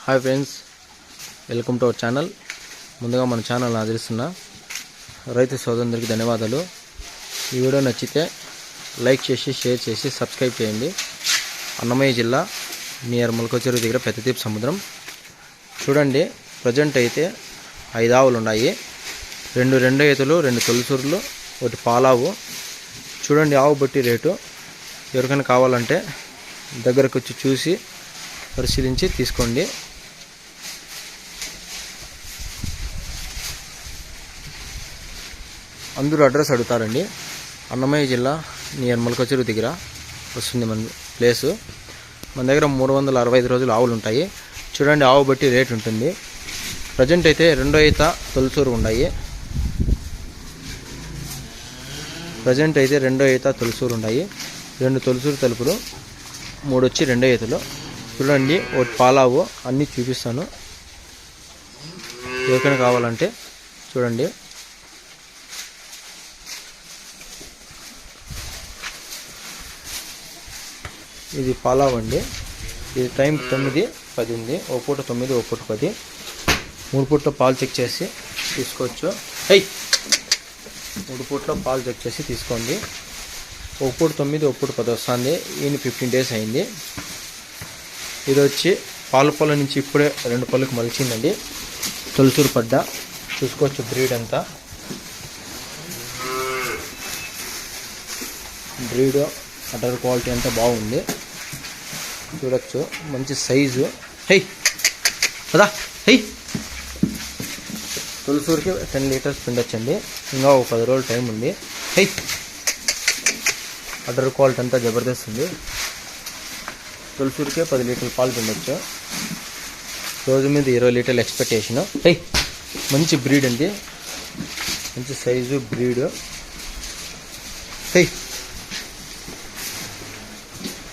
Hi friends, welcome to our channel. ముందుగా మన ఛానల్ని ఆదరిస్తున్న రైతు సోదరులందరికీ ధన్యవాదాలు. ఈ వీడియో నచ్చితే లైక్ చేసి షేర్ చేసి సబ్స్క్రైబ్ చేయండి. అన్నమయ్య జిల్లా నియర్ మొలకచెరువు దగ్గర పెద్దదీప్ సముద్రం. చూడండి, ప్రజెంట్ అయితే 5 ఆవులు ఉన్నాయి. 2 ఈతలు, 2 తొలిసూరులు, 1 పాలావు. చూడండి, ఆవు బట్టి రేటు. ఎవరికైనా కావాలంటే దగ్గరకు వచ్చి చూసి పరిశీలించి తీసుకోండి. అందరూ అడ్రస్ అడుగుతారండి. అన్నమయ్య జిల్లా నియర్ మొలకచెరువు దగ్గర వస్తుంది మన ప్లేసు. మన దగ్గర 365 రోజులు ఆవులు ఉంటాయి. చూడండి, ఆవు బట్టి రేట్ ఉంటుంది. ప్రజెంట్ అయితే 2 ఈత తొలిసూరు ఉన్నాయి. 2 తొలిసూరు తలుపులు, 3 వచ్చి 2 ఈతలు. చూడండి, 1 పాలావు. అన్నీ చూపిస్తాను. ఎవరికైనా కావాలంటే చూడండి. ఇది పాలావు అండి. ఇది టైం 9-10 ఉంది. ఒక పూట 9, ఒక పూట 10. 3 పూటలో పాలు చెక్ చేసి తీసుకోవచ్చు. 3 పూటలో పాలు చెక్ చేసి తీసుకోండి. ఒక పూట 9, ఒక పూట 10 వస్తుంది. ఈయన 15 డేస్ అయింది. ఇది వచ్చి పాల పొల నుంచి ఇప్పుడే 2 పళ్ళకి మలిచిందండి. తొలిసూరు పడ్డ. చూసుకోవచ్చు బ్రీడ్ అంతా. బ్రీడ్ అటర్ క్వాలిటీ అంతా బాగుంది. చూడొచ్చు, మంచి సైజు. కదా తొలిసూరుకి 10 లీటర్స్ పిండొచ్చండి. ఇంకా ఒక 10 రోజులు టైం ఉంది. అటర్ క్వాలిటీ అంతా జబర్దస్త్ ఉంది. తొలిసూరుకే 10 లీటర్ల పాలు పిండొచ్చు. రోజు మీద 20 లీటర్ల ఎక్స్పెక్టేషను. మంచి బ్రీడ్ అండి, మంచి సైజు బ్రీడ్.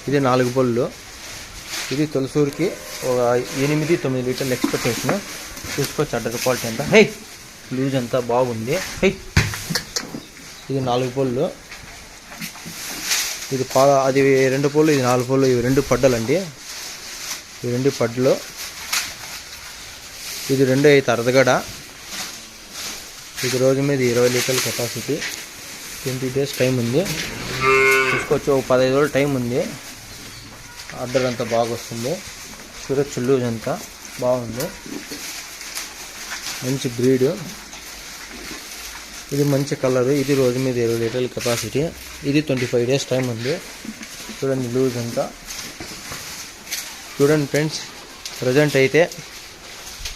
ఇది 4 బొల్లు. ఇది తొలిసూరుకి ఒక 8-9 లీటర్ల ఎక్స్పెక్టేషన్. చూసుకోవచ్చు అడ్డర్ క్వాలిటీ అంతా. లూజ్ అంతా బాగుంది. ఇది 4 బొల్లు. ఇది అది 2 పొల్లు, ఇది 4 పొల్లు. ఇవి 2 పడ్డలండి. ఇవి 2 పడ్డలు. ఇది 2 అయితే అర్ధగడ. ఇది రోజు మీద 20 లీటర్ల కెపాసిటీ. 20 డేస్ టైం ఉంది. చూసుకోవచ్చు, ఒక 15 రోజులు టైం ఉంది. అడ్డర్ అంతా బాగా వస్తుంది. చూడొచ్చు, లూజ్ అంతా బాగుంది. మంచి బ్రీడ్. ఇది మంచి కలరు. ఇది రోజు మీద 20 లీటర్ల కెపాసిటీ. ఇది 25 డేస్ టైం ఉంది. చూడండి, లూజ్ అంతా. చూడండి ఫ్రెండ్స్, ప్రజెంట్ అయితే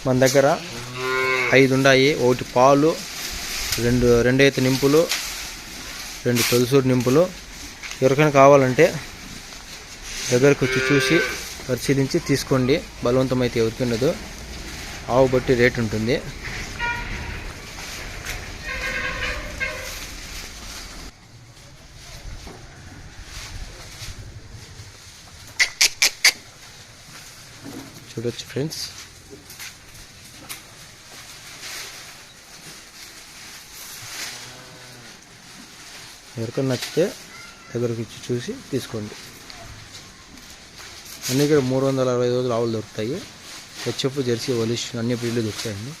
మన దగ్గర 5 ఉన్నాయి. 1 పాలు, 2 ఈత నింపులు, 2 తొలిసూరు నింపులు. ఎవరికైనా కావాలంటే దగ్గరకు వచ్చి చూసి పరిశీలించి తీసుకోండి. బలవంతం అయితే ఎవరికి ఉండదు. ఆవు బట్టి రేట్ ఉంటుంది. చూడొచ్చు ఫ్రెండ్స్. ఎవరికైనా నచ్చితే దగ్గరకు వచ్చి చూసి తీసుకోండి. అన్ని ఇక్కడ 365 రోజులు ఆవులు దొరుకుతాయి. హెచ్ఎఫ్, జెర్సీ, ఒలిష్ అన్ని బ్రీడ్లు దొరుకుతాయండి.